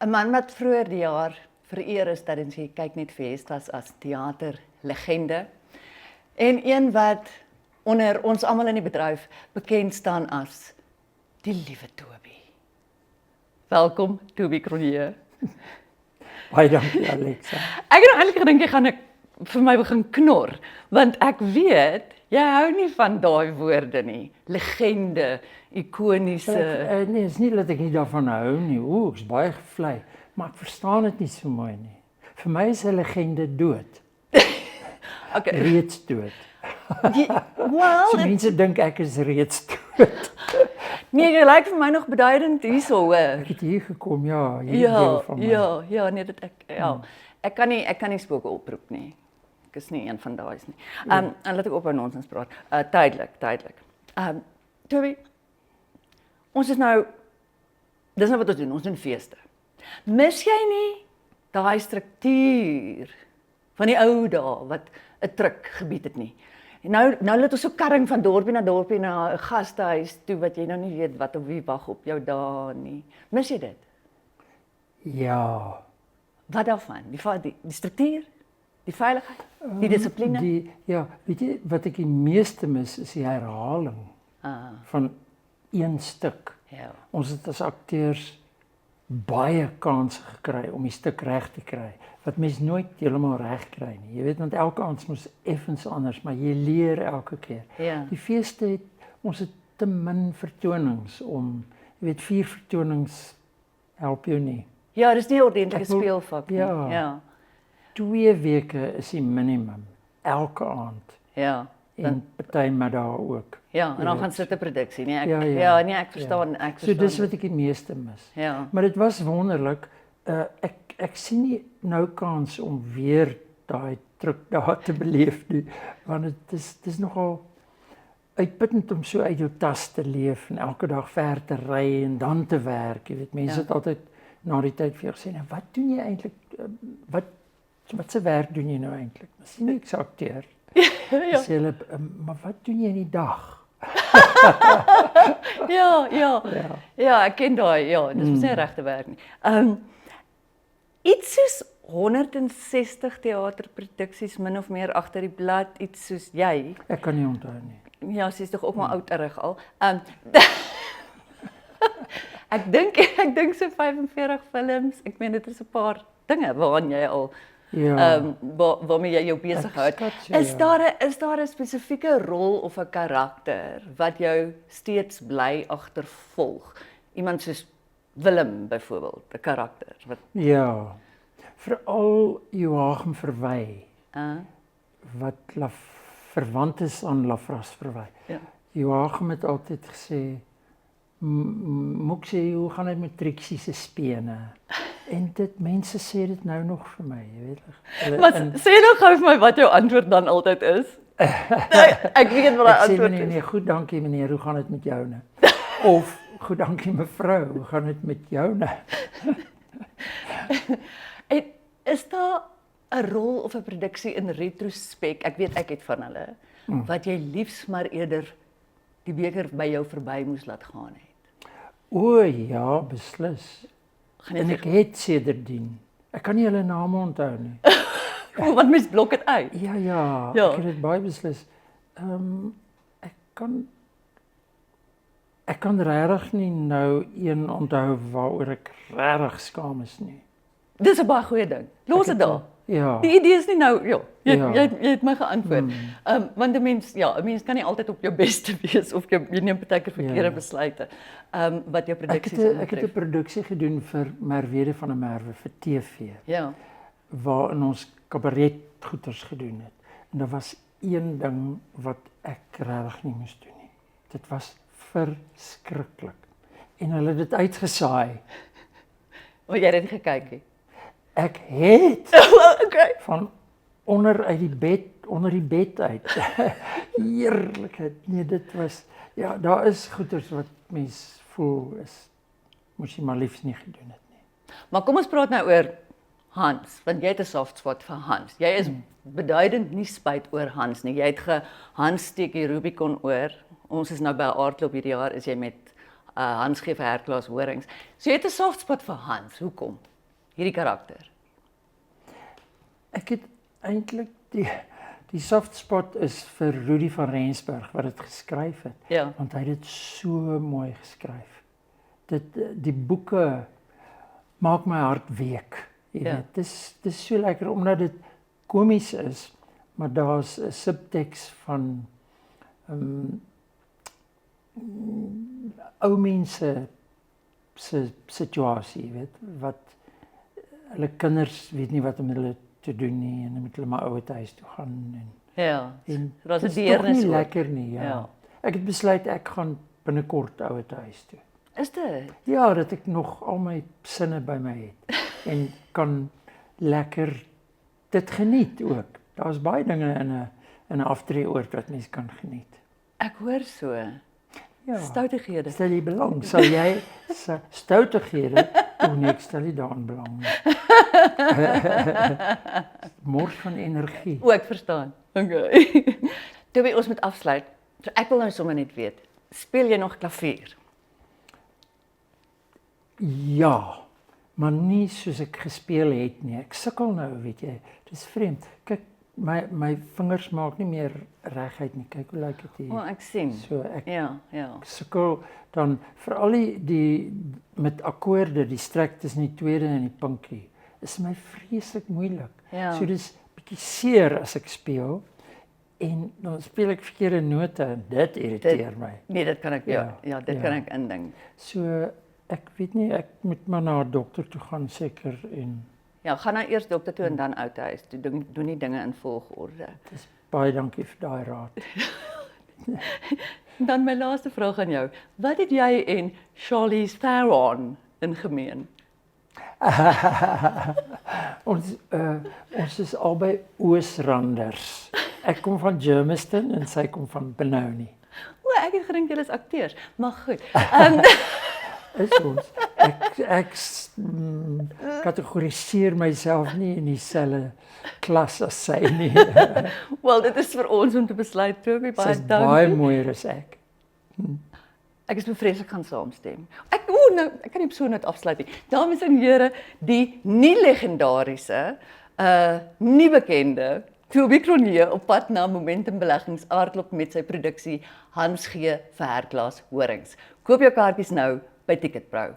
'n man wat vroeër die jaar vereer is tydens die Kyk Net Fees was as teaterlegende en een wat onder ons almal in die bedryf bekend staan as die liewe Toby. Welkom Toby Cronje. Baie dankie Alexa. Ek het eintlik gedink jy gaan vir my begin knor, want ek weet jy hou nie van daai woorde nie. Legende, ikoniese. Nee, is nie dat ek nie daarvan hou nie. Ek is baie gevlei, maar ek verstaan dit nie so mooi nie. Vir my is 'n legende dood. Okay. Reeds dood. Well, Mense dink ek is reeds dood. nee, jy lyk vir my nog beduidend hierso, hoor. Ek het hier gekom, ja, hier deel van my. Nee, dit ek kan nie spooke oproep nie. Ek is nie een van daai's nie. En laat ek ophou nonsens praat. Tydelik. Toby, ons is nou, dis nou wat ons doen, ons doen feeste. Mis jy nie daai struktuur van die ou dae wat 'n druk gebied het nie? En nou laat ons so karring van dorpie na 'n gastehuis toe wat jy nou nie weet wat of wie wag op jou daar nie. Mis jy dit? Ja. Wat daarvan? Die struktuur, die veiligheid, die dissipline? Weet jy wat ek die meeste mis is die herhaling van een stuk. Ja. Ons het as akteurs baie kansse gekry om die stuk reg te kry, wat mens nooit heeltemal reg kry nie. Jy weet, want elke aand moes effens anders, maar jy leer elke keer. Ja. Die feeste ons het te min vertonings om, jy weet, 4 vertonings help jou nie. Ja, dis nie 'n ordentlike speelvak nie. Ja. 2 weke is die minimum elke aand. Ja. En party middag ook. Ja, en dan gaan sit 'n produksie, nee, ek verstaan, ek verstaan. So dis wat ek die meeste mis. Ja. Maar dit was wonderlik. Ek sien nie nou kans om weer daai druk daar te beleef nie, want dit is nogal uitputtend om so uit jou tas te leef en elke dag ver te ry en dan te werk. Jy weet, mense het altyd na die tyd vir jou gesê, nou, wat doen jy eintlik? Wat se werk doen jy nou eintlik? Sien nie ek akteur. Ja. Sê hulle, maar wat doen jy in die dag? Ja, ek ken daai, dis mos nie regte werk nie. Iets soos 160 teaterproduksies min of meer agter die blad, iets soos jy. Ek kan nie onthou nie. Ja, sy is tog ook maar outerig al. Ek dink so 45 films. Ek meen dit is 'n paar dinge waaraan jy al waarmee jy jou besig hou. Is daar 'n spesifieke rol of 'n karakter wat jou steeds bly agtervolg? Iemand soos Willem byvoorbeeld, 'n karakter wat veral Joachim Verwy. Wat verwant is aan Lafras Verwy. Ja. Joachim het altyd gesê, moet sê, hoe gaan dit met Trixie se spene? En mense sê dit nou nog vir my, jy weet. Maar sê nou gou vir my wat jou antwoord dan altyd is. Ek weet wat die antwoord is. Nee, goed, dankie meneer, hoe gaan dit met joune? Of, goed, dankie mevrou, hoe gaan dit met joune? En is daar 'n rol of 'n produksie in retrospek, ek weet ek het van hulle, wat jy liefs maar eerder die beker by jou verby moes laat gaan het? O ja, beslis. En ek het sedertdien. Ek kan nie hulle name onthou nie. Want mens blok dit uit. Ja, ek het dit baie beslis. Ek kan regtig nie nou een onthou waaroor ek regtig skaam is nie. Dis 'n baie goeie ding. Los dit daar. Ja. Die idee is nie nou, jy het my geantwoord. Want 'n mens kan nie altyd op jou beste wees of jy neem partykeer verkeerde besluite. Wat jou produksies betref. Ek het 'n produksie gedoen vir Merwede van der Merwe vir TV. Ja. Waarin ons kabaret goeters gedoen het. En daar was een ding wat ek regtig nie moes doen nie. Dit was verskriklik. En hulle het dit uitgesaai. O, jy het dit gekyk nie. Ek het okay. Van onder die bed uit. Heerlikheid. Nee, dit was daar is goeters wat mens voel is moes jy maar liefs nie gedoen het nie. Maar kom ons praat nou oor Hans, want jy het 'n soft spot vir Hans. Jy is beduidend nie spyt oor Hans nie. Jy het Hans steek die Rubicon oor. Ons is nou by 'n aardklop hierdie jaar, is jy met Hans gee vir Herklaas horings. So jy het 'n soft spot vir Hans. Hoekom? hierdie karakter? Ek het eintlik die soft spot is vir Rudy van Rensburg wat dit geskryf het. Ja. Want hy het dit so mooi geskryf. Die boeke maak my hart week. Jy weet, dis so lekker omdat dit komies is, maar daar's 'n subteks van ou mense se situasie, weet, wat hulle kinders weet nie wat om hulle te doen nie en dan moet hulle maar ouerhuis toe gaan en daar's 'n dit is deernis nie ook. lekker nie, ja. Ek het besluit ek gaan binnekort ouerhuis toe. Is dit? Ja, dat ek nog al my sinne by my het en kan lekker dit geniet ook. Daar's baie dinge in 'n aftreeoord wat mens kan geniet. Ek hoor so. Ja. Stouteghede. Stel jy belang? Sal jy stouteghede? O nee, ek stel nie daarin belang nie. Mors van energie. O, ek verstaan. Okay. Toby, ons moet afsluit. So ek wil nou sommer net weet, speel jy nog klavier? Ja, maar nie soos ek gespeel het nie. Ek sukkel nou, weet jy. Dis vreemd. Kyk, my vingers maak nie meer reguit nie. Kyk hoe lyk dit hier. O, ek sien. So ek Ja. sukkel dan veral die met akkoorde, die strek tussen die tweede en die pinkie. Is my vreeslik moeilik. Ja. So dis bietjie seer as ek speel en dan speel ek verkeerde note en dit irriteer my. Nee, dit kan ek dit kan ek indink. So ek weet nie, ek moet maar na 'n dokter toe gaan seker en Ja, gaan nou eers dokter toe en dan ouerhuis toe. Doen die dinge in volgorde. dis baie dankie vir daai raad. Dan my laaste vraag aan jou. Wat het jy en Charlize Theron in gemeen? Ons is albei Oosranders. Ek kom van Germiston en sy kom van Benoni. O, ek het gedink julle is akteurs, maar goed. Is ons. Ek kategoriseer myself nie in dieselfde klas as sy nie. Wel, dit is vir ons om te besluit, Toby, Sy baie is dankie. baie mooier as ek. Ek is bevreeslik gaan saamstem. Nou, ek kan nie op so 'n noot afsluit nie. Dames en here, die nie legendariese, nie bekende Toby Cronje op pad na Momentum Beleggings aardklop met sy produksie Hans G. Verglas Horings. Koop jou kaartjies nou by Ticketpro.